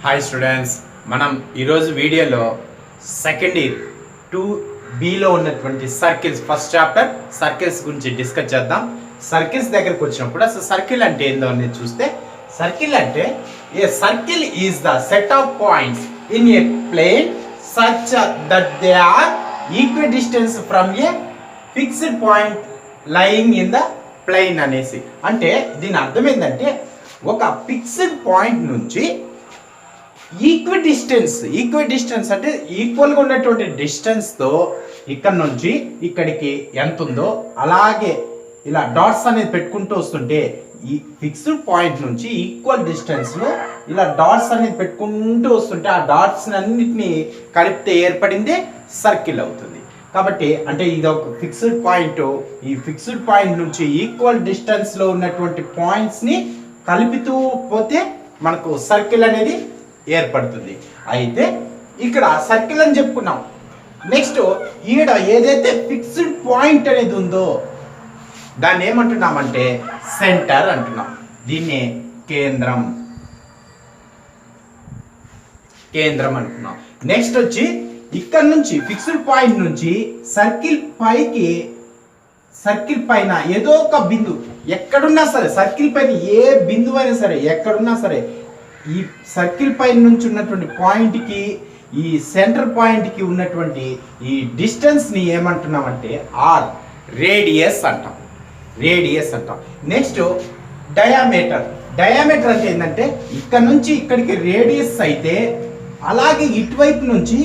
Hi students, మనం ఈరోజు వీడియోలో సెకండ్ ఇయర్ 2Bలో ఉన్నటువంటి సర్కిల్స్ ఫస్ట్ చాప్టర్ సర్కిల్స్ గురించి డిస్కస్ చేద్దాం. సర్కిల్స్ దగ్గరకు వచ్చినప్పుడు అసలు సర్కిల్ అంటే ఏందో అనేది చూస్తే, సర్కిల్ అంటే a circle is the set of points in a plane such that they are equidistance from a fixed point lying in the plane అనేసి. అంటే దీని అర్థం ఏంటంటే ఒక ఫిక్స్డ్ పాయింట్ నుంచి ఈక్విడిస్టెన్స్ అంటే ఈక్వల్గా ఉన్నటువంటి డిస్టెన్స్తో ఇక్కడ నుంచి ఇక్కడికి ఎంత ఉందో అలాగే ఇలా డాట్స్ అనేది పెట్టుకుంటూ వస్తుంటే ఈ ఫిక్స్డ్ పాయింట్ నుంచి ఈక్వల్ డిస్టెన్స్లో ఇలా డాట్స్ అనేది పెట్టుకుంటూ వస్తుంటే ఆ డాట్స్ అన్నిటిని కలిపితే ఏర్పడిందే సర్కిల్ అవుతుంది. కాబట్టి అంటే ఇది ఒక ఫిక్స్డ్ పాయింట్, ఈ ఫిక్స్డ్ పాయింట్ నుంచి ఈక్వల్ డిస్టెన్స్లో ఉన్నటువంటి పాయింట్స్ని కలుపుతూ పోతే మనకు సర్కిల్ అనేది ఏర్పడుతుంది. అయితే ఇక్కడ సర్కిల్ అని చెప్పుకున్నాం. నెక్స్ట్ ఈడ ఏదైతే ఫిక్స్డ్ పాయింట్ అనేది ఉందో దాన్ని ఏమంటున్నామంటే సెంటర్ అంటున్నాం. దీన్ని కేంద్రం అంటున్నాం. నెక్స్ట్ వచ్చి ఇక్కడ నుంచి ఫిక్స్డ్ పాయింట్ నుంచి సర్కిల్ పైన ఏదో ఒక బిందు ఎక్కడున్నా సరే, సర్కిల్ పైన ఏ బిందువు అయినా సరే ఎక్కడున్నా సరే, ఈ సర్కిల్ పైన నుంచి ఉన్నటువంటి పాయింట్కి ఈ సెంటర్ పాయింట్కి ఉన్నటువంటి ఈ డిస్టెన్స్ని ఏమంటున్నామంటే ఆర్ రేడియస్ అంటాం. నెక్స్ట్ డయామీటర్ అంటే ఏంటంటే ఇక్కడ నుంచి ఇక్కడికి రేడియస్ అయితే అలాగే ఇటువైపు నుంచి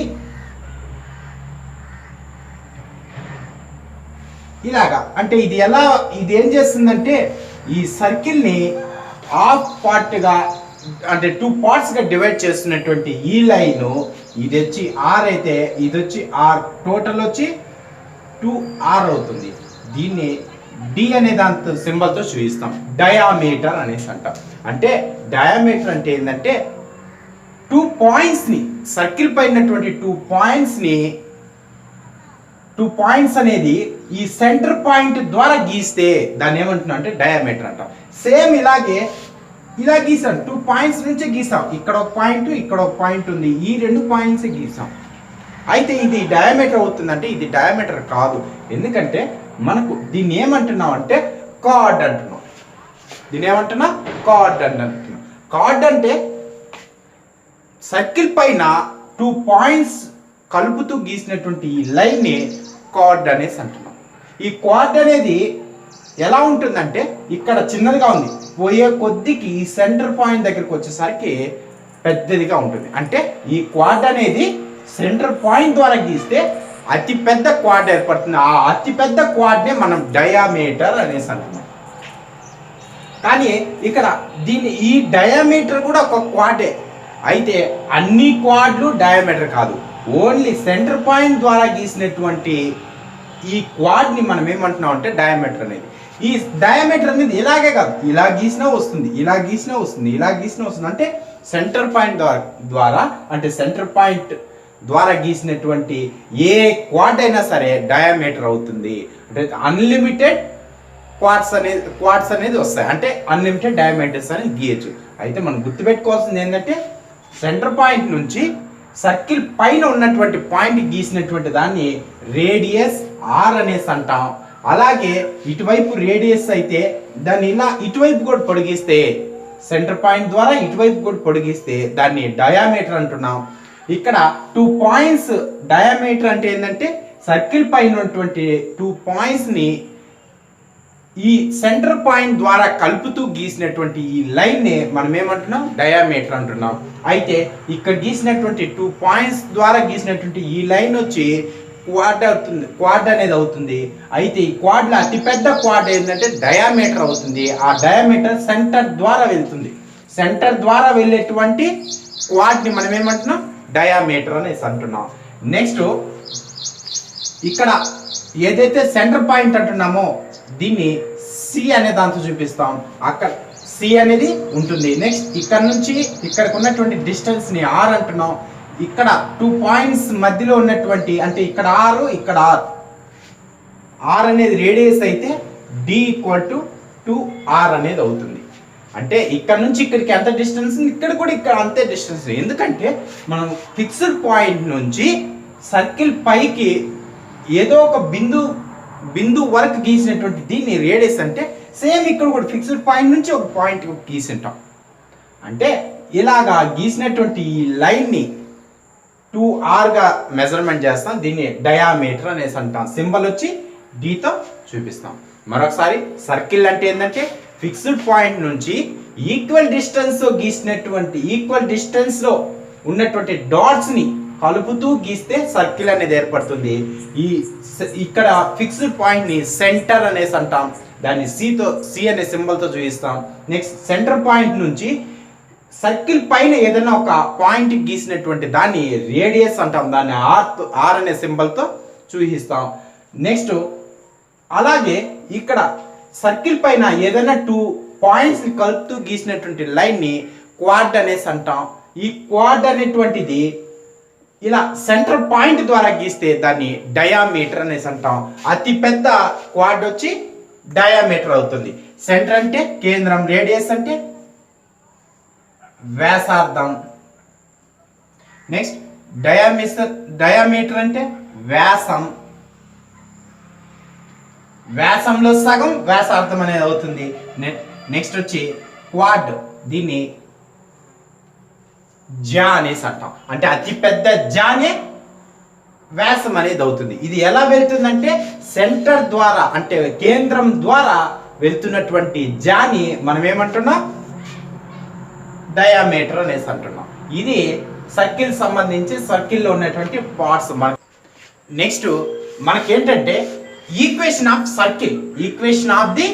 ఇలాగా, అంటే ఇది ఏం చేస్తుందంటే ఈ సర్కిల్ని హాఫ్ పార్ట్గా అంటే 2 పార్ట్స్గా డివైడ్ చేస్తున్నటువంటి ఈ లైన్ ఇది వచ్చి ఆర్ అయితే ఇది వచ్చి ఆర్, టోటల్ వచ్చి 2R అవుతుంది. దీన్ని డి అనే దాంతో సింబల్తో చూపిస్తాం. డయామీటర్ అనేసి అంటాం. అంటే డయామీటర్ అంటే ఏంటంటే 2 పాయింట్స్ని సర్కిల్ పైనటువంటి 2 పాయింట్స్ అనేది ఈ సెంటర్ పాయింట్ ద్వారా గీస్తే దాన్ని ఏమంటున్నాం అంటే డయామీటర్ అంటాం. సేమ్ ఇలా గీసాం, 2 పాయింట్స్ నుంచే గీసాం. ఇక్కడ ఒక పాయింట్, ఇక్కడ ఒక పాయింట్ ఉంది, ఈ 2 పాయింట్స్ గీసాం. అయితే ఇది డయామీటర్ అవుతుందంటే ఇది డయామీటర్ కాదు. ఎందుకంటే మనకు దీన్ని ఏమంటున్నాం అంటే కార్డ్ అంటున్నాం. కార్డ్ అంటే సర్కిల్ పైన 2 పాయింట్స్ కలుపుతూ గీసినటువంటి ఈ లైన్ని కార్డ్ అనేసి అంటున్నాం. ఈ కార్డ్ అనేది ఎలా ఉంటుందంటే ఇక్కడ చిన్నదిగా ఉంది, పోయే కొద్దికి ఈ సెంటర్ పాయింట్ దగ్గరికి వచ్చేసరికి పెద్దదిగా ఉంటుంది. అంటే ఈ క్వాడ్ అనేది సెంటర్ పాయింట్ ద్వారా గీస్తే అతి పెద్ద క్వాడ్ ఏర్పడుతుంది. ఆ అతి పెద్ద క్వాడ్నే మనం డయామీటర్ అనేసి అంటున్నాం. కానీ ఇక్కడ ఈ డయామీటర్ కూడా ఒక క్వాడే. అయితే అన్ని క్వాడ్లు డయామీటర్ కాదు, ఓన్లీ సెంటర్ పాయింట్ ద్వారా గీసినటువంటి ఈ క్వాడ్ని మనం ఏమంటున్నాం అంటే డయామీటర్ అనేది. ఈ డయామీటర్ అనేది ఇలాగే కాదు, ఇలా గీసినా వస్తుంది, ఇలా గీసినా వస్తుంది. అంటే సెంటర్ పాయింట్ ద్వారా అంటే సెంటర్ పాయింట్ ద్వారా గీసినటువంటి ఏ క్వాడ్ అయినా సరే డయామీటర్ అవుతుంది. అంటే అన్లిమిటెడ్ క్వాడ్స్ అనేది వస్తాయి. అంటే అన్లిమిటెడ్ డయామీటర్స్ అనేది గీయచ్చు. అయితే మనం గుర్తుపెట్టుకోవాల్సింది ఏంటంటే సెంటర్ పాయింట్ నుంచి సర్కిల్ పైన ఉన్నటువంటి పాయింట్ గీసినటువంటి దాన్ని రేడియస్ ఆర్ అనేసి అంటాం. అలాగే ఇటువైపు రేడియస్ అయితే దాన్ని ఇలా ఇటువైపు కూడా పొడిగిస్తే, సెంటర్ పాయింట్ ద్వారా ఇటువైపు కూడా పొడిగిస్తే దాన్ని డయామీటర్ అంటున్నాం. ఇక్కడ 2 పాయింట్స్ డయామీటర్ అంటే ఏంటంటే సర్కిల్ పైన ఉన్నటువంటి 2 పాయింట్స్ని ఈ సెంటర్ పాయింట్ ద్వారా కలుపుతూ గీసినటువంటి ఈ లైన్నే మనం ఏమంటున్నాం డయామీటర్ అంటున్నాం. అయితే ఇక్కడ గీసినటువంటి 2 పాయింట్స్ ద్వారా గీసినటువంటి ఈ లైన్ వచ్చి క్వాడ్ అనేది అవుతుంది. అయితే ఈ క్వాడ్లో అతిపెద్ద క్వాడ్ ఏంటంటే డయామీటర్ అవుతుంది. ఆ డయామీటర్ సెంటర్ ద్వారా వెళ్తుంది. సెంటర్ ద్వారా వెళ్ళేటువంటి క్వాడ్ని మనం ఏమంటున్నాం డయామీటర్ అనేసి అంటున్నాం. నెక్స్ట్ ఇక్కడ ఏదైతే సెంటర్ పాయింట్ అంటున్నామో దీన్ని సి అనే దాంతో చూపిస్తాం. అక్కడ సి అనేది ఉంటుంది. నెక్స్ట్ ఇక్కడ నుంచి ఇక్కడికి ఉన్నటువంటి డిస్టెన్స్ని ఆర్ అంటున్నాం. ఇక్కడ 2 పాయింట్స్ మధ్యలో ఉన్నటువంటి అంటే ఇక్కడ ఆర్ అనేది రేడియస్ అయితే D = 2R అనేది అవుతుంది. అంటే ఇక్కడ నుంచి ఇక్కడికి ఎంత డిస్టెన్స్, ఇక్కడ కూడా ఇక్కడ అంతే డిస్టెన్స్. ఎందుకంటే మనం ఫిక్స్డ్ పాయింట్ నుంచి సర్కిల్ పైకి ఏదో ఒక బిందు వరకు గీసినటువంటి దీన్ని రేడియస్ అంటే సేమ్ ఇక్కడ కూడా ఫిక్స్డ్ పాయింట్ నుంచి ఒక పాయింట్ గీసింటాం. అంటే ఇలాగా గీసినటువంటి ఈ లైన్ని 2r గా మెజర్మెంట్ చేస్తాం. దీన్ని డయామీటర్ అనేసి అంటాం. సింబల్ వచ్చి డీతో చూపిస్తాం. మరొకసారి సర్కిల్ అంటే ఏంటంటే ఫిక్స్డ్ పాయింట్ నుంచి ఈక్వల్ డిస్టెన్స్ లో ఉన్నటువంటి డాట్స్ ని కలుపుతూ గీస్తే సర్కిల్ అనేది ఏర్పడుతుంది. ఇక్కడ ఫిక్స్డ్ పాయింట్ ని సెంటర్ అనేసి అంటాం. దాన్ని సి అనే సింబల్ తో చూపిస్తాం. నెక్స్ట్ సెంటర్ పాయింట్ నుంచి సర్కిల్ పైన ఏదైనా ఒక పాయింట్ గీసినటువంటి దాన్ని రేడియస్ అంటాం. దాన్ని ఆర్ అనే సింబల్ తో చూపిస్తాం. నెక్స్ట్ అలాగే ఇక్కడ సర్కిల్ పైన ఏదైనా 2 పాయింట్స్ కలుపుతూ గీసినటువంటి లైన్ ని క్వాడ్ అనేసి అంటాం. ఈ క్వాడ్ అనేటువంటిది ఇలా సెంటర్ పాయింట్ ద్వారా గీస్తే దాన్ని డయామీటర్ అనేసి అంటాం. అతి పెద్ద క్వాడ్ వచ్చి డయామీటర్ అవుతుంది. సెంటర్ అంటే కేంద్రం, రేడియస్ అంటే వ్యాసార్థం. నెక్స్ట్ డయామీటర్ అంటే వ్యాసం, వ్యాసంలో సగం వ్యాసార్థం అనేది అవుతుంది. నెక్స్ట్ వచ్చి క్వాడ్, దీన్ని జా అనేసి అంటాం. అంటే అతి పెద్ద జానే వ్యాసం అనేది అవుతుంది. ఇది ఎలా వెళ్తుందంటే సెంటర్ ద్వారా అంటే కేంద్రం ద్వారా వెళ్తున్నటువంటి జాని మనం ఏమంటున్నాం, డయామీటర్ అనేసి అంటున్నాం. ఇది సర్కిల్ సంబంధించి సర్కిల్లో ఉన్నటువంటి పార్ట్స్. నెక్స్ట్ మనకేంటంటే ఈక్వేషన్ ఆఫ్ ది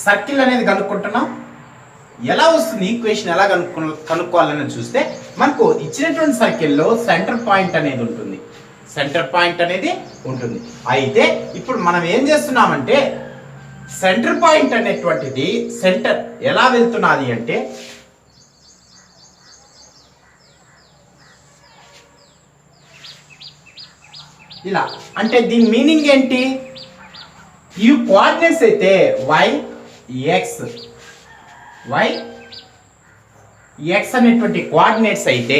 సర్కిల్ అనేది కనుక్కుంటున్నాం. ఎలా వస్తుంది ఈక్వేషన్, ఎలా కనుక్కోవాలని చూస్తే మనకు ఇచ్చినటువంటి సర్కిల్లో సెంటర్ పాయింట్ అనేది ఉంటుంది. అయితే ఇప్పుడు మనం ఏం చేస్తున్నామంటే సెంటర్ పాయింట్ అనేటువంటిది సెంటర్ ఎలా వెళ్తున్నది అంటే ఇలా. అంటే దీని మీనింగ్ ఏంటి, ఈ కోఆర్డినేట్స్ అయితే y x అనేటువంటి కోఆర్డినేట్స్ అయితే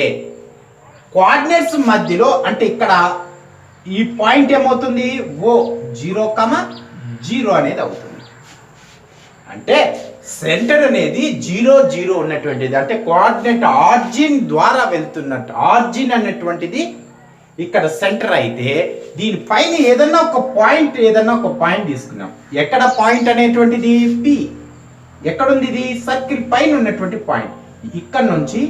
కోఆర్డినేట్స్ మధ్యలో అంటే ఇక్కడ ఈ పాయింట్ ఏమవుతుంది, ఓ 0,0 అనేది అవుతుంది. అంటే సెంటర్ అనేది 0 0 ఉన్నటువంటిది. అంటే కోఆర్డినేట్ ఆర్జిన్ ద్వారా వెళ్తున్నట్టు. ఆర్జిన్ అనేటువంటిది ఇక్కడ సెంటర్ అయితే దీనిపైన ఏదన్నా ఒక పాయింట్ తీసుకున్నాం. ఎక్కడ పాయింట్ అనేటువంటిది P. ఎక్కడుంది ఇది, సర్కిల్ పైన ఉన్నటువంటి పాయింట్. ఇక్కడ నుంచి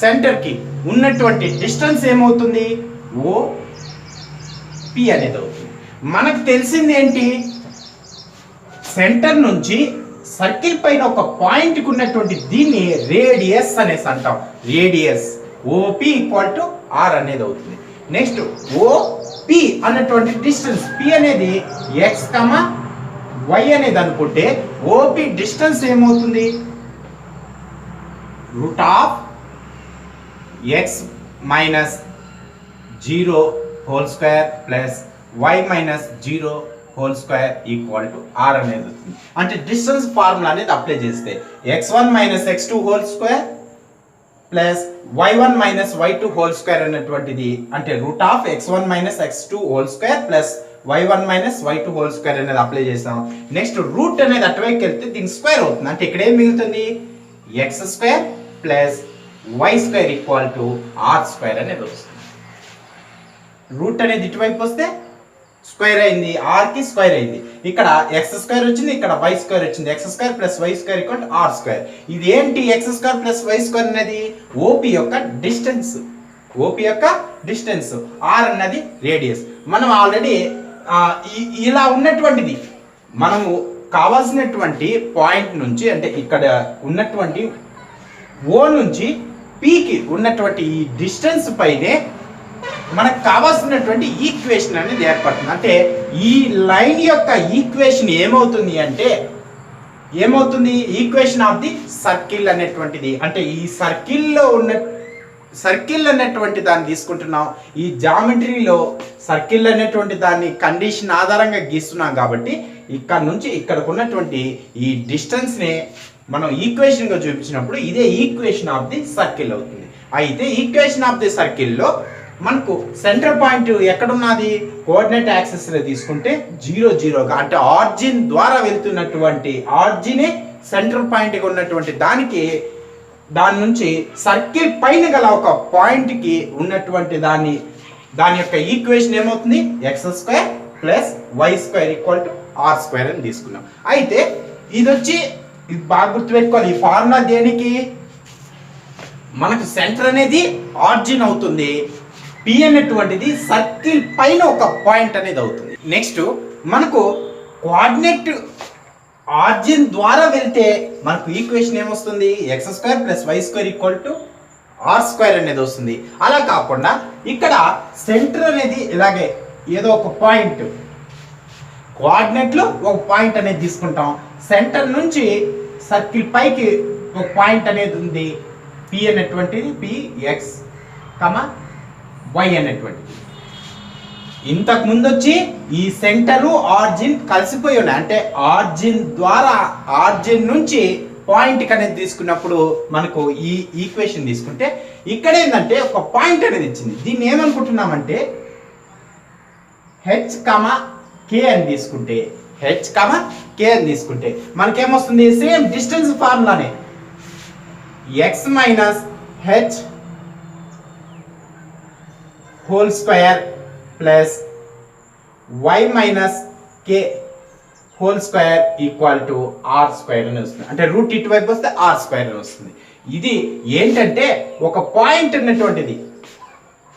సెంటర్ కి ఉన్నటువంటి డిస్టెన్స్ ఏమవుతుంది, OP అనేది అవుతుంది. మనకు తెలిసింది ఏంటి, సెంటర్ నుంచి సర్కిల్ పైన ఒక పాయింట్ కు ఉన్నటువంటి దీన్ని రేడియస్ అనేసి అంటాం. రేడియస్ OP = R అనేది అవుతుంది. నెక్స్ట్ OP అన్నటువంటి డిస్టెన్స్, P అనేది x, y అనేది అనుకుంటే OP డిస్టెన్స్ ఏమవుతుంది, √x - 0² + y - 0² = R అనేది వస్తుంది. అంటే డిస్టెన్స్ ఫార్ములా అనేది అప్లై చేస్తే x1 - x2² plus y1 - y2² అనేటువంటిది అంటే √x1 - x2² plus y1 - y2² అనేది అప్లై చేస్తాం. నెక్స్ట్ రూట్ అనేది అటువైపుకి వెళ్తే దీని స్క్వేర్ అవుతుంది. అంటే ఇక్కడ ఏం మిగులుతుంది, x² ప్లస్ y² = r² అనేది వస్తుంది. రూట్ అనేది ఇటువైపు వస్తే స్క్వేర్ అయింది, r కి స్క్వేర్ అయింది. ఇక్కడ x² వచ్చింది, ఇక్కడ y² వచ్చింది. x² + y² = r². ఇది ఏంటి, x² + y² అనేది OP యొక్క డిస్టెన్స్, r అన్నది రేడియస్. మనం ఆల్రెడీ ఇలా ఉన్నటువంటిది మనము కావాల్సినటువంటి పాయింట్ నుంచి అంటే ఇక్కడ ఉన్నటువంటి O నుంచి P కి ఉన్నటువంటి ఈ డిస్టెన్స్ పైనే మనకు కావాల్సినటువంటి ఈక్వేషన్ అనేది ఏర్పడుతుంది. అంటే ఈ లైన్ యొక్క ఈక్వేషన్ ఏమవుతుంది, ఈక్వేషన్ ఆఫ్ ది సర్కిల్ అనేటువంటిది. అంటే ఈ సర్కిల్ అనేటువంటి దాన్ని తీసుకుంటున్నాం. ఈ జామెట్రీలో సర్కిల్ అనేటువంటి దాన్ని కండిషన్ ఆధారంగా గీస్తున్నాం కాబట్టి ఇక్కడ నుంచి ఇక్కడికి ఉన్నటువంటి ఈ డిస్టెన్స్ని మనం ఈక్వేషన్గా చూపించినప్పుడు ఇదే ఈక్వేషన్ ఆఫ్ ది సర్కిల్ అవుతుంది. అయితే ఈక్వేషన్ ఆఫ్ ది సర్కిల్లో మనకు సెంటర్ పాయింట్ ఎక్కడున్నది, కోఆర్డినేట్ యాక్సిస్లో తీసుకుంటే 0 0గా, అంటే ఆర్జిన్ ద్వారా వెళ్తున్నటువంటి ఆర్జినే సెంటర్ పాయింట్గా ఉన్నటువంటి దాని నుంచి సర్కిల్ పైన గల ఒక పాయింట్కి ఉన్నటువంటి దాని యొక్క ఈక్వేషన్ ఏమవుతుంది, x² plus y² equal to r² అని తీసుకున్నాం. అయితే ఇది వచ్చి ఇది బాగా గుర్తుపెట్టుకోవాలి. ఈ ఫార్ములా దేనికి, మనకు సెంటర్ అనేది ఆర్జిన్ అవుతుంది, P అనేటువంటిది సర్కిల్ పైన ఒక పాయింట్ అనేది అవుతుంది. నెక్స్ట్ మనకు కోఆర్డినేట్ ఆర్జిన్ ద్వారా వెళ్తే మనకు ఈక్వేషన్ ఏమొస్తుంది, x² plus y² equal to r² అనేది వస్తుంది. అలా కాకుండా ఇక్కడ సెంటర్ అనేది ఇలాగే ఏదో ఒక పాయింట్, కోఆర్డినేట్లో ఒక పాయింట్ అనేది తీసుకుంటాం, సెంటర్ నుంచి సర్కిల్ పైకి ఒక పాయింట్ అనేది ఉంది, P అనేటువంటిది Px, y అనేటువంటిది. ఇంతకు ముందు వచ్చి ఈ సెంటరు ఆర్జిన్ కలిసిపోయి ఉన్నాయి, అంటే ఆర్జిన్ ద్వారా ఆర్జిన్ నుంచి పాయింట్ అనేది తీసుకున్నప్పుడు మనకు ఈ ఈక్వేషన్ తీసుకుంటే ఇక్కడ ఏంటంటే ఒక పాయింట్ అనేది ఇచ్చింది. దీన్ని ఏమనుకుంటున్నామంటే h, k అని తీసుకుంటే h, k అని తీసుకుంటే మనకేమొస్తుంది, సేమ్ డిస్టెన్స్ ఫార్ములానే x minus h whole square plus y minus k whole square equal to r² అని వస్తుంది. అంటే రూట్ ఇటువైపు వస్తే r² అని వస్తుంది. ఇది ఏంటంటే ఒక పాయింట్ ఉన్నటువంటిది,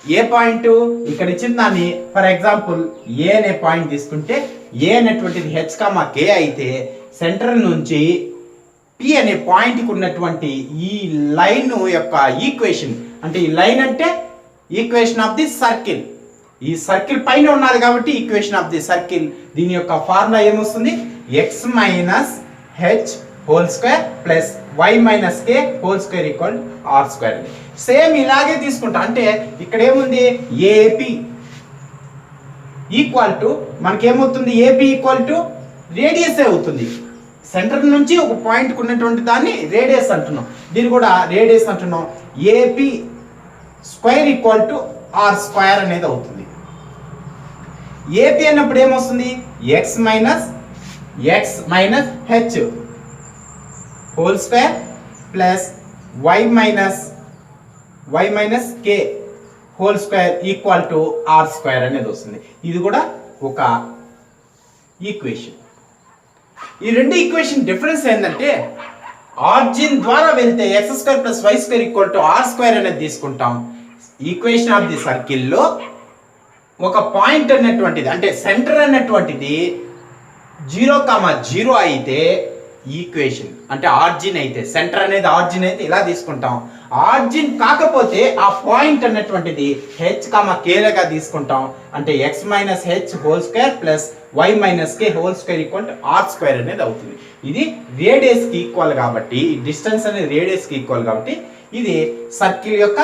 ఏ పాయింట్ ఇక్కడ ఇచ్చిన దాన్ని ఫర్ ఎగ్జాంపుల్ ఏ అనే పాయింట్ తీసుకుంటే ఏ అనేటువంటిది h, k అయితే సెంటర్ నుంచి P అనే పాయింట్కి ఉన్నటువంటి ఈ లైన్ యొక్క ఈక్వేషన్, అంటే ఈ లైన్ అంటే ఈక్వేషన్ ఆఫ్ ది సర్కిల్, ఈ సర్కిల్ పైన ఉన్నది కాబట్టి ఈక్వేషన్ ఆఫ్ ది సర్కిల్, దీని యొక్క ఫార్ములా ఏమొస్తుంది, x minus h whole square plus y minus k whole square equal r². Same ఇలాగే తీసుకుంటా, అంటే ఇక్కడ ఏముంది, ఏపీ ఈక్వల్ టు మనకేమవుతుంది, ఏపీ ఈక్వల్ టు రేడియస్ అవుతుంది. సెంటర్ నుంచి ఒక పాయింట్కి ఉన్నటువంటి దాన్ని రేడియస్ అంటున్నాం, దీన్ని కూడా రేడియస్ అంటున్నాం. AP square equal to r² అనేది అవుతుంది. ఏపీ అన్నప్పుడు ఏమొస్తుంది, x minus h whole square plus y minus k whole square equal to r² అనేది వస్తుంది. ఇది కూడా ఒక ఈక్వేషన్. ఈ రెండు ఈక్వేషన్ డిఫరెన్స్ ఏంటంటే ఆర్జిన్ ద్వారా వెళ్తే x² plus y² equal to r² అనేది తీసుకుంటాం. ఈక్వేషన్ ఆఫ్ ది సర్కిల్లో ఒక పాయింట్ అన్నటువంటిది, అంటే సెంటర్ అన్నటువంటిది 0, 0 అయితే ఈక్వేషన్, అంటే ఆర్జిన్ అయితే సెంటర్ అనేది ఆర్జిన్ అయితే ఇలా తీసుకుంటాం. ఆర్జిన్ కాకపోతే ఆ పాయింట్ అన్నటువంటిది h, k గా తీసుకుంటాం, అంటే x minus h whole square plus y minus k whole square equal to r² అనేది అవుతుంది. ఇది రేడియస్ కి ఈక్వల్ కాబట్టి, డిస్టెన్స్ అనేది రేడియస్ కి ఈక్వల్ కాబట్టి ఇది సర్కిల్ యొక్క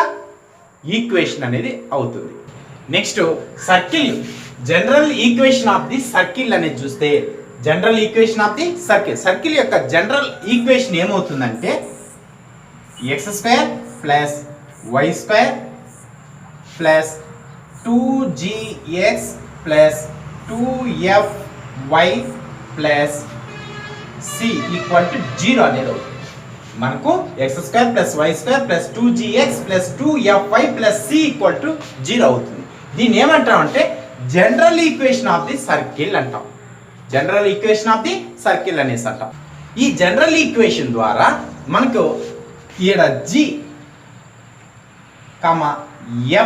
ఈక్వేషన్ అనేది అవుతుంది. Next circle general equation of the circle అనేది చూస్తే, general equation of the circle యొక్క జనరల్ ఈక్వేషన్ ఏమవుతుందంటే x² plus y² plus 2gx plus 2fy plus c equal to 0 అనేది అవుతుంది. మనకు x² plus y² plus 2gx plus 2fy plus c equal to 0 అవుతుంది. దీన్ని ఏమంటాం అంటే general equation of the circle అంటాం. General equation of the circle అనేసి అంటాం. ఈ జనరల్ ఈక్వేషన్ ద్వారా మనకు ఈడ g,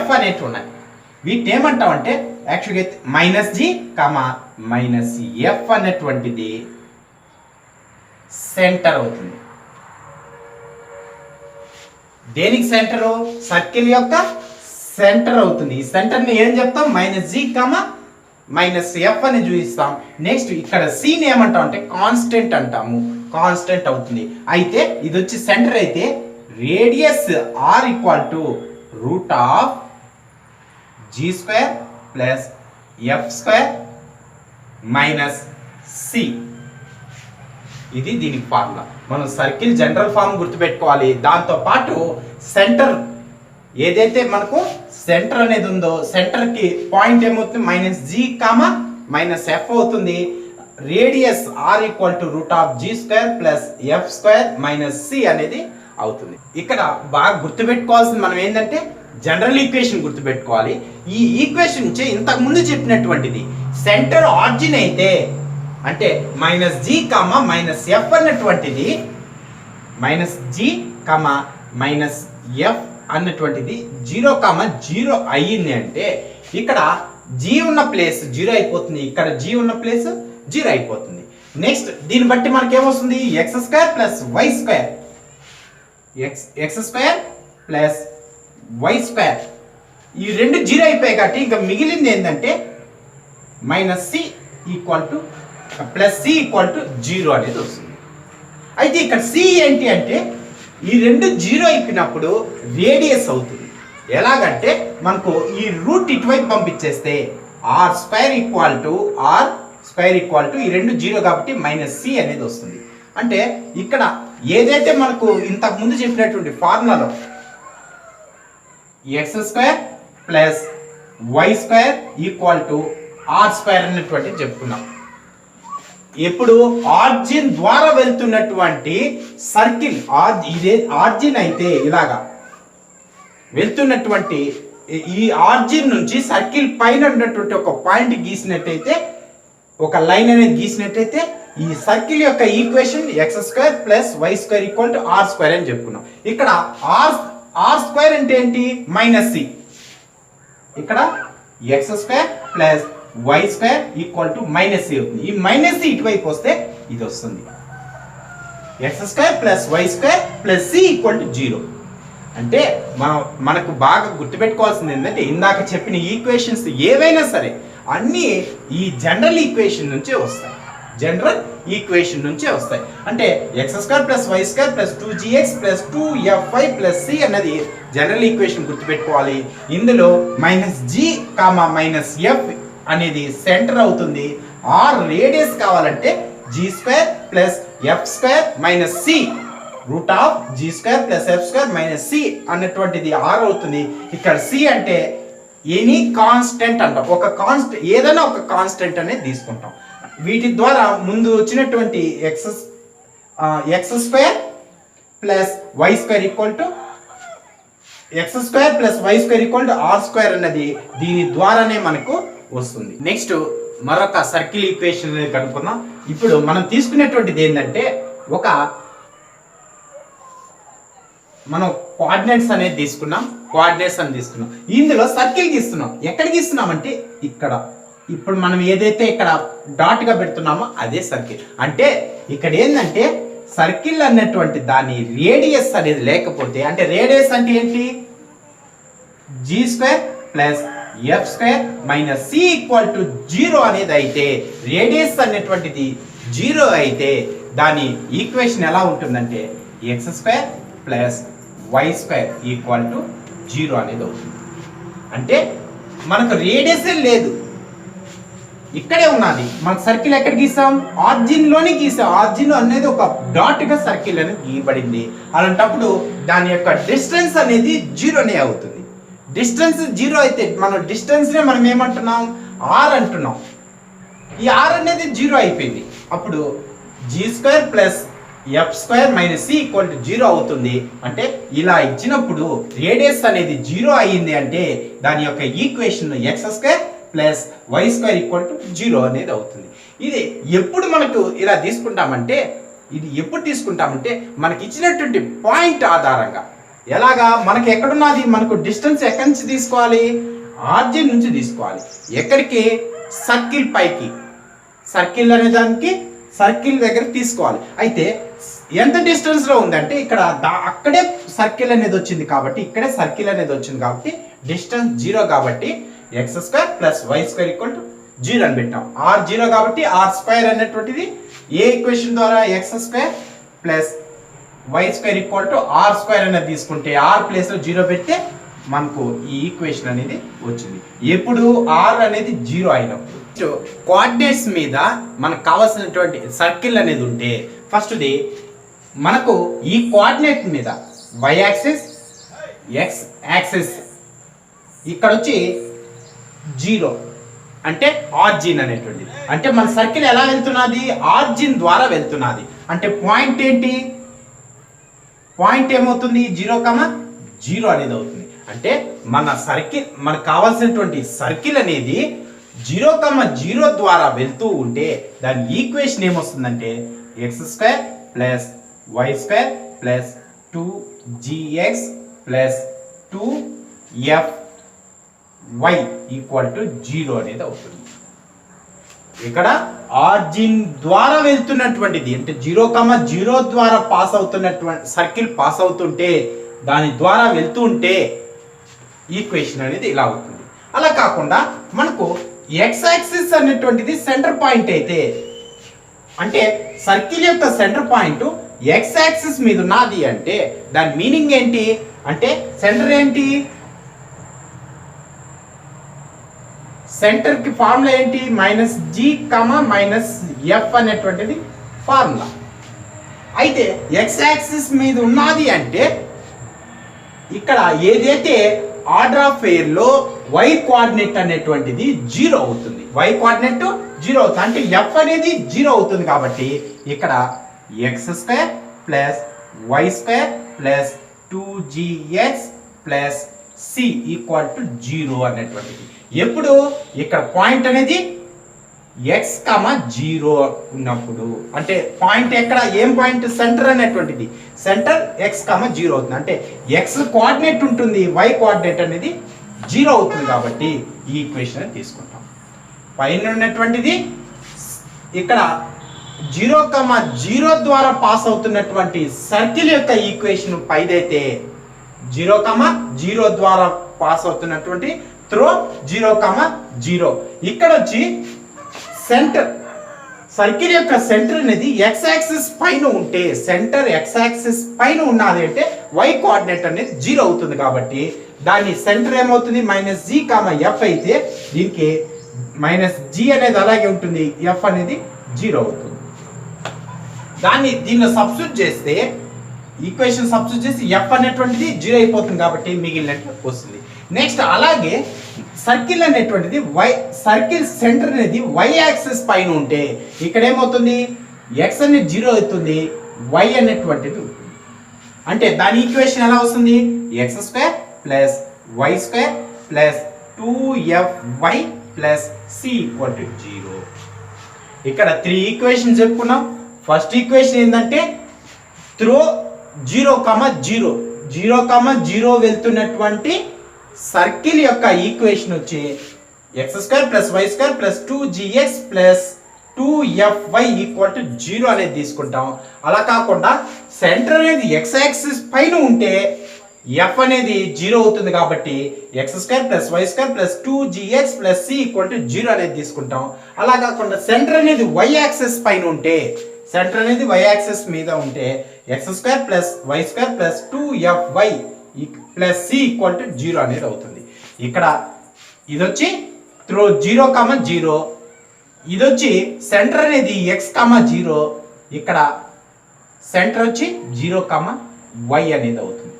f అనేవి ఉన్నాయి. వీటిని ఏమంటాం అంటే యాక్చువల్గా -g, -f అనేటువంటిది సెంటర్ అవుతుంది. దేనికి సెంటరు, సర్కిల్ యొక్క సెంటర్ అవుతుంది. ఈ సెంటర్ ని ఏం చెప్తాం, -g, -f అని చూపిస్తాం. నెక్స్ట్ ఇక్కడ c ని ఏమంటాం అంటే కాన్స్టెంట్ అంటాము, కాన్స్టెంట్ అవుతుంది. అయితే ఇది వచ్చి సెంటర్ అయితే radius r equal to root of g² plus f² minus C. ఇది దీనికి ఫార్ములా. మనం సర్కిల్ జనరల్ ఫార్మ్ గుర్తుపెట్టుకోవాలి. దాంతో పాటు సెంటర్ ఏదైతే మనకు సెంటర్ అనేది ఉందో సెంటర్కి పాయింట్ ఏమవుతుంది -g, -f అవుతుంది. Radius r √g² + f² - c అనేది అవుతుంది. ఇక్కడ బాగా గుర్తుపెట్టుకోవాల్సింది మనం ఏంటంటే జనరల్ ఈక్వేషన్ గుర్తుపెట్టుకోవాలి. ఈ ఈక్వేషన్ నుంచి ఇంతకు ముందు చెప్పినటువంటిది సెంటర్ ఆరిజిన్ అయితే అంటే -g, -f అన్నటువంటిది -g, -f అన్నటువంటిది 0, 0 అయ్యింది అంటే ఇక్కడ g ఉన్న ప్లేస్ 0 అయిపోతుంది, ఇక్కడ g ఉన్న ప్లేస్ 0 అయిపోతుంది. నెక్స్ట్ దీన్ని బట్టి మనకి ఏమొస్తుంది x² + y², x² + y². ఈ రెండు 0 అయిపోయాయి కాబట్టి ఇంకా మిగిలింది ఏంటంటే -c + c 0 అనేది వస్తుంది. అయితే ఇక్కడ c ఏంటి అంటే ఈ రెండు 0 అయిపోయినప్పుడు రేడియస్ అవుతుంది. ఎలాగంటే మనకు ఈ రూట్ ఇటువైపు పంపించేస్తే r² ఈ రెండు 0 కాబట్టి -c అనేది వస్తుంది. అంటే ఇక్కడ ఏదైతే మనకు ఇంతకు ముందు చెప్పినటువంటి ఫార్ములాలో x² + y² r² అన్నటువంటి చెప్పుకున్నాం. ఎప్పుడు ఆర్జిన్ ద్వారా వెళ్తున్నటువంటి సర్కిల్ ఇదే ఆర్జిన్ అయితే ఇలాగా వెళ్తున్నటువంటి ఈ ఆర్జిన్ నుంచి సర్కిల్ పైన ఉన్నటువంటి ఒక పాయింట్ గీసినట్టయితే, ఒక లైన్ అనేది గీసినట్టయితే ఈ సర్కిల్ యొక్క ఈక్వేషన్ x² + y² r² అని చెప్పుకున్నాం. ఇక్కడ r² అంటే ఏంటి -c. ఇక్కడ x² + y² -c అవుతుంది. ఈ -c ఇటువైపు వస్తే ఇది వస్తుంది x² + y² + c 0. అంటే మనకు బాగా గుర్తుపెట్టుకోవాల్సింది ఏంటంటే ఇందాక చెప్పిన ఈక్వేషన్స్ ఏవైనా సరే అన్నీ ఈ జనరల్ ఈక్వేషన్ నుంచే వస్తాయి. అంటే x² + y² + 2gx + 2fy + c అన్నది జనరల్ ఈక్వేషన్ గుర్తుపెట్టుకోవాలి. ఇందులో -g, -f అనేది సెంటర్ అవుతుంది. r రేడియస్ కావాలంటే g² + f² - c √g² + f² - c అన్నటువంటిది r అవుతుంది. ఇక్కడ c అంటే ఎనీ కాన్స్టెంట్ అంటాం. ఒక కాన్స్టెంట్ ఏదైనా ఒక కాన్స్టెంట్ అనేది తీసుకుంటాం. వీటి ద్వారా ముందు వచ్చినటువంటి x² + y² r² అన్నది దీని ద్వారానే మనకు వస్తుంది. నెక్స్ట్ మరొక సర్కిల్ ఈక్వేషన్ కనుక్కుందాం. ఇప్పుడు మనం తీసుకునేటువంటిది ఏంటంటే మనం కోఆర్డినేట్స్ అనేది తీసుకున్నాం. ఇందులో సర్కిల్ గీస్తున్నాం. ఎక్కడ గీస్తున్నాం అంటే ఇక్కడ. ఇప్పుడు మనం ఏదైతే ఇక్కడ డాట్ గా పెడుతున్నామో అదే సర్కిల్. అంటే ఇక్కడ ఏంటంటే సర్కిల్ అన్నటువంటి దాని రేడియస్ అనేది లేకపోతే, అంటే రేడియస్ అంటే ఏంటి g² + f² - c 0 అనేది అయితే, రేడియస్ అనేటువంటిది 0 అయితే దాని ఈక్వేషన్ ఎలా ఉంటుందంటే x² + y² 0 అనేది అవుతుంది. అంటే మనకు రేడియస్ లేదు, ఇక్కడే ఉన్నది. మన సర్కిల్ ఎక్కడ గీసాం ఆర్జిన్ లోనే గీసాం. ఆర్జిన్ అనేది ఒక డాట్ గా సర్కిల్ అనేది గీయబడింది. అలాంటప్పుడు దాని యొక్క డిస్టెన్స్ అనేది 0నే అవుతుంది. డిస్టెన్స్ 0 అయితే మన డిస్టెన్స్ నే మనం ఏమంటున్నాం r అంటున్నాం. ఈ r అనేది 0 అయిపోయింది. అప్పుడు g² + f² - c 0 అవుతుంది. అంటే ఇలా ఇచ్చినప్పుడు రేడియస్ అనేది 0 అయ్యింది అంటే దాని యొక్క ఈక్వేషన్ x² + y² 0 అనేది అవుతుంది. ఇది ఎప్పుడు మనకు ఇలా తీసుకుంటామంటే మనకి ఇచ్చినటువంటి పాయింట్ ఆధారంగా. ఎలాగా మనకి ఎక్కడున్నది, మనకు డిస్టెన్స్ ఎక్కడి నుంచి తీసుకోవాలి ఆర్జిన్ నుంచి తీసుకోవాలి. ఎక్కడికి సర్కిల్ పైకి, సర్కిల్ అనే దానికి సర్కిల్ దగ్గర తీసుకోవాలి. అయితే ఎంత డిస్టెన్స్ లో ఉందంటే ఇక్కడ అక్కడే సర్కిల్ అనేది వచ్చింది కాబట్టి, ఇక్కడే సర్కిల్ అనేది వచ్చింది కాబట్టి డిస్టెన్స్ 0 కాబట్టి x² + y² 0 అని పెట్టాం. r 0 కాబట్టి r² అనేటువంటిది ఏ ఈక్వేషన్ ద్వారా x² + y² r² అనేది తీసుకుంటే r ప్లేస్ లో 0 పెడితే మనకు ఈ ఈక్వేషన్ అనేది వచ్చింది. ఎప్పుడు r అనేది 0 అయినప్పుడు. కోఆర్డినేట్స్ మీద మనకు కావాల్సినటువంటి సర్కిల్ అనేది ఉంటే ఫస్ట్ది మనకు ఈ కోఆర్డినేట్ మీద y యాక్సిస్ x యాక్సిస్ ఇక్కడ వచ్చి 0 అంటే ఆర్జిన్ అనేటువంటిది. అంటే మన సర్కిల్ ఎలా వెళ్తున్నది? ఆర్జిన్ ద్వారా వెళ్తున్నది. అంటే పాయింట్ ఏంటి? పాయింట్ ఏమవుతుంది? 0,0 అనేది అవుతుంది. అంటే మన సర్కిల్ మనకు కావాల్సినటువంటి సర్కిల్ అనేది 0,0 ద్వారా వెళ్తూ ఉంటే దాని ఈక్వేషన్ ఏమొస్తుందంటే x² plus y² plus 2gx plus 2fy equal to 0 అనేది అవుతుంది. ఇక్కడ ఆర్జిన్ ద్వారా వెళ్తున్నటువంటిది అంటే 0,0 ద్వారా పాస్ అవుతున్నటువంటి సర్కిల్ పాస్ అవుతుంటే దాని ద్వారా వెళ్తూ ఉంటే ఈక్వేషన్ అనేది ఇలా అవుతుంది. అలా కాకుండా మనకు x యాక్సిస్ అనేటువంటిది సెంటర్ పాయింట్ అయితే అంటే సర్కిల్ యొక్క సెంటర్ పాయింట్ x యాక్సిస్ మీద ఉన్నది అంటే దాని మీనింగ్ ఏంటి అంటే సెంటర్ ఏంటి? సెంటర్ కి ఫార్ములా ఏంటి? -g,-f అనేటువంటిది ఫార్ములా. అయితే x యాక్సిస్ మీద ఉన్నది అంటే ఇక్కడ ఏదైతే ఆర్డర్ ఆఫ్ ఫెయిర్ లో y కోఆర్డినేట్ అనేటువంటిది 0 అవుతుంది. y కోఆర్డినేట్ 0 అవుతుంది అంటే f అనేది 0 అవుతుంది. కాబట్టి ఇక్కడ x² plus y² plus 2gx plus c equal to 0 అనేటువంటిది. ఎప్పుడు ఇక్కడ పాయింట్ అనేది x,0 ఉన్నప్పుడు అంటే పాయింట్ ఎక్కడ? ఏం పాయింట్? సెంటర్ అనేటువంటిది సెంటర్ x,0 అవుతుంది. అంటే x కోఆర్డినేట్ ఉంటుంది, y కోఆర్డినేట్ అనేది 0 అవుతుంది. కాబట్టి ఈ ఈక్వేషన్ తీసుకుంటాం. పైన ఉన్నటువంటిది ఇక్కడ 0,0 ద్వారా పాస్ అవుతున్నటువంటి సర్కిల్ యొక్క ఈక్వేషన్ పైదైతే 0,0 ద్వారా పాస్ అవుతున్నటువంటి త్రో 0,0 ఇక్కడ వచ్చి సెంటర్ సర్కిల్ యొక్క సెంటర్ అనేది x యాక్సిస్ పైన ఉంటే సెంటర్ x యాక్సిస్ పైన ఉన్నది అంటే y కోఆర్డినేట్ అనేది 0 అవుతుంది. కాబట్టి దాని సెంటర్ ఏమవుతుంది? -g,f అయితే దీనికి -g అనేది అలాగే ఉంటుంది, f అనేది 0 అవుతుంది. దీన్ని సబ్స్టిట్యూట్ చేస్తే ఈక్వేషన్ సబ్స్టిట్యూట్ చేసి f అనేటువంటిది 0 అయిపోతుంది. కాబట్టి మిగిలినట్టు వస్తుంది. నెక్స్ట్ అలాగే సర్కిల్ అనేటువంటిది సర్కిల్ సెంటర్ అనేది y యాక్సిస్ పైన ఉంటే ఇక్కడ ఏమవుతుంది? x అనేది 0 అవుతుంది, y అనేటువంటిది ఉంటుంది. అంటే దాని ఈక్వేషన్ ఎలా వస్తుంది? x² plus y² plus 2fy plus c equal to 0. ఇక్కడ 3 ఈక్వేషన్ చెప్పుకున్నాం. ఫస్ట్ ఈక్వేషన్ ఏంటంటే త్రో 0,0 వెళ్తున్నటువంటి సర్కిల్ యొక్క ఈక్వేషన్ వచ్చి x² plus y² plus 2gx plus 2fy equal to 0 అనేది తీసుకుంటాం. అలా కాకుండా సెంటర్ అనేది x యాక్సిస్ పైన ఉంటే f అనేది 0 అవుతుంది. కాబట్టి x² plus y² plus 2gx plus c equal to 0 అనేది తీసుకుంటాం. అలా కాకుండా సెంటర్ అనేది y యాక్సిస్ పైన ఉంటే సెంటర్ అనేది y యాక్సిస్ మీద ఉంటే x² plus y² plus 2fy plus c equal to 0 అనేది అవుతుంది. ఇక్కడ ఇది వచ్చి త్రో 0,0 ఇది వచ్చి సెంటర్ అనేది x,0 ఇక్కడ సెంటర్ వచ్చి 0,y అనేది అవుతుంది.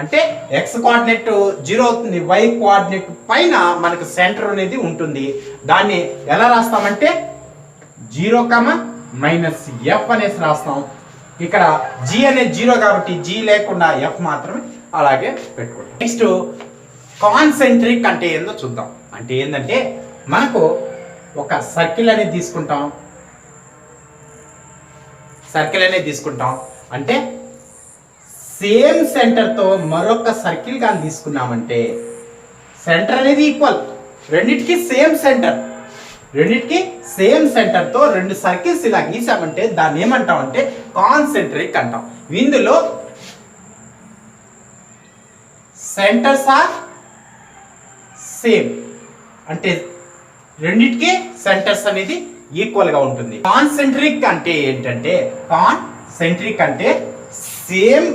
అంటే x కోఆర్డినేట్ 0 అవుతుంది, y కోఆర్డినేట్ పైన మనకు సెంటర్ అనేది ఉంటుంది. దాన్ని ఎలా రాస్తామంటే 0,-f అనేసి రాస్తాం. ఇక్కడ g అనేది 0 కాబట్టి g లేకుండా f మాత్రమే అలాగే పెట్టుకోండి. నెక్స్ట్ కాన్సెంట్రిక్ అంటే ఏందో చూద్దాం. అంటే ఏంటంటే మనకు ఒక సర్కిల్ అనేది తీసుకుంటాం. అంటే సేమ్ సెంటర్ తో మరొక సర్కిల్ కానీ తీసుకున్నామంటే సెంటర్ అనేది ఈక్వల్, రెండిటికి సేమ్ సెంటర్ తో రెండు సర్కిల్స్ ఇలా గీసామంటే దాన్ని ఏమంటాం అంటే కాన్సెంట్రిక్ అంటాం. ఇందులో సెంటర్స్ ఆర్ సేమ్ అంటే రెండిటికి సెంటర్స్ అనేది ఈక్వల్ గా ఉంటుంది. కాన్సెంట్రిక్ అంటే ఏంటంటే సేమ్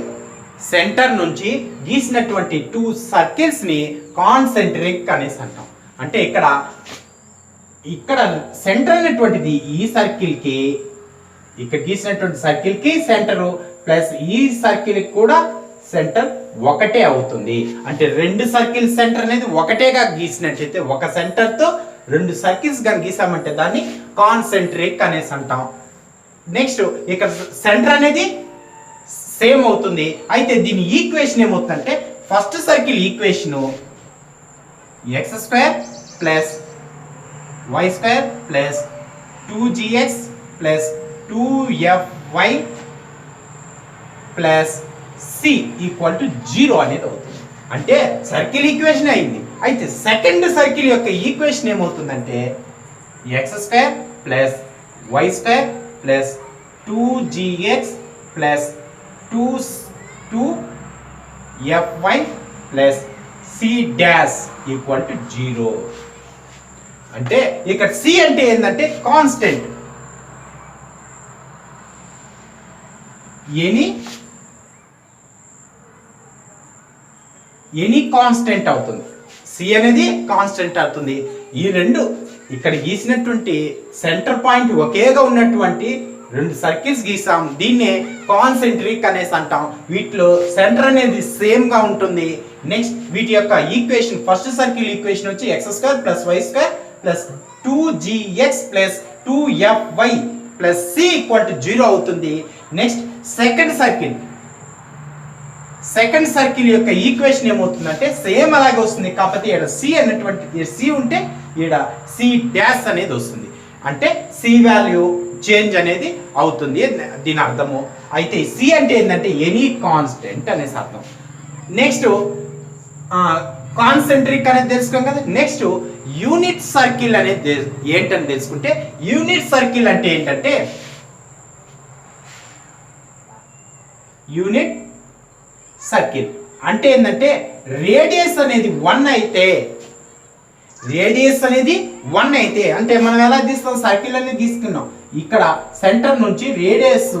సెంటర్ నుంచి గీసినటువంటి 2 సర్కిల్స్ ని కాన్సెంట్రిక్ అనేసి అంటాం. అంటే ఇక్కడ ఇక్కడ సెంటర్ అనేటువంటిది ఈ సర్కిల్కి, ఇక్కడ గీసినటువంటి సర్కిల్కి సెంటరు ప్లస్ ఈ సర్కిల్కి కూడా సెంటర్ ఒకటే అవుతుంది. అంటే రెండు సర్కిల్ సెంటర్ అనేది ఒకటేగా గీసినట్లయితే, ఒక సెంటర్తో రెండు సర్కిల్స్ కానీ గీసామంటే దాన్ని కాన్సెంట్రిక్ అనేసి అంటాం. నెక్స్ట్ ఇక్కడ సెంటర్ అనేది సేమ్ అవుతుంది. అయితే దీని ఈక్వేషన్ ఏమవుతుందంటే, first circle equation x square plus y square plus 2gx plus 2fy plus C equal to 0 అనేది అవుతుంది. అంటే సర్కిల్ ఈక్వేషన్ అయింది. అయితే సెకండ్ సర్కిల్ యొక్క ఈక్వేషన్ ఏమవుతుందంటే x square plus y square plus 2gx plus 2fy plus C dash equal to 0. అంటే ఇక్కడ C అంటే ఏంటంటే కాన్స్టెంట్, ఎనీ కాన్స్టెంట్ అవుతుంది. సి అనేది కాన్స్టెంట్ అవుతుంది. ఈ రెండు ఇక్కడ గీసినటువంటి సెంటర్ పాయింట్ ఒకేగా ఉన్నటువంటి రెండు సర్కిల్స్ గీసాం. దీన్నే కాన్సెంట్రిక్ అనేసి అంటాం. వీటిలో సెంటర్ అనేది సేమ్ గా ఉంటుంది. నెక్స్ట్ వీటి యొక్క ఈక్వేషన్, ఫస్ట్ సర్కిల్ ఈక్వేషన్ వచ్చి x square plus y square plus 2gx plus 2fy plus C equal to 0 అవుతుంది. నెక్స్ట్ సెకండ్ సర్కిల్ యొక్క ఈక్వేషన్ ఏమవుతుందంటే సేమ్ అలాగే వస్తుంది. కాకపోతే ఇక్కడ సి అన్నటువంటి సి ఉంటే ఇక్కడ సి డాష్ అనేది వస్తుంది. అంటే సి వాల్యూ చేంజ్ అనేది అవుతుంది దీని అర్థము. అయితే సి అంటే ఏంటంటే ఎనీ కాన్స్టెంట్ అనేసి అర్థం. నెక్స్ట్ కాన్సెంట్రిక్ అనేది తెలుసుకోం కదా. నెక్స్ట్ యూనిట్ సర్కిల్ అనేది ఏంటని తెలుసుకుంటే, యూనిట్ సర్కిల్ అంటే ఏంటంటే, యూనిట్ సర్కిల్ అంటే ఏంటంటే రేడియస్ అనేది 1 అయితే, అంటే మనం ఎలా తీస్తాం, సర్కిల్ అనేది తీసుకున్నాం. ఇక్కడ సెంటర్ నుంచి రేడియస్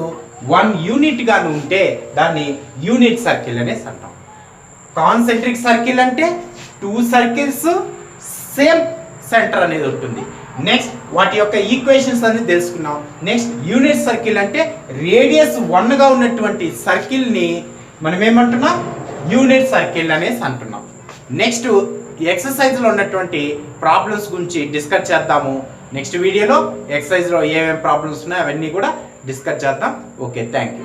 1 యూనిట్ గాను ఉంటే దాన్ని యూనిట్ సర్కిల్ అనేసి అంటాం. కాన్సెంట్రిక్ సర్కిల్ అంటే 2 సర్కిల్స్ సేమ్ సెంటర్ అనేది ఉంటుంది. నెక్స్ట్ వాటి యొక్క ఈక్వేషన్స్ అనేది తెలుసుకున్నాం. నెక్స్ట్ యూనిట్ సర్కిల్ అంటే రేడియస్ 1 గా ఉన్నటువంటి సర్కిల్ ని మనం ఏమంటున్నాం, యూనిట్ సర్కిల్ అనేసి అంటున్నాం. నెక్స్ట్ ఎక్సర్సైజ్ లో ఉన్నటువంటి ప్రాబ్లమ్స్ గురించి డిస్కస్ చేద్దాము. నెక్స్ట్ వీడియోలో ఎక్సర్సైజ్ లో ఏమేమి ప్రాబ్లమ్స్ ఉన్నాయో అవన్నీ కూడా డిస్కస్ చేద్దాం. Okay, thank you.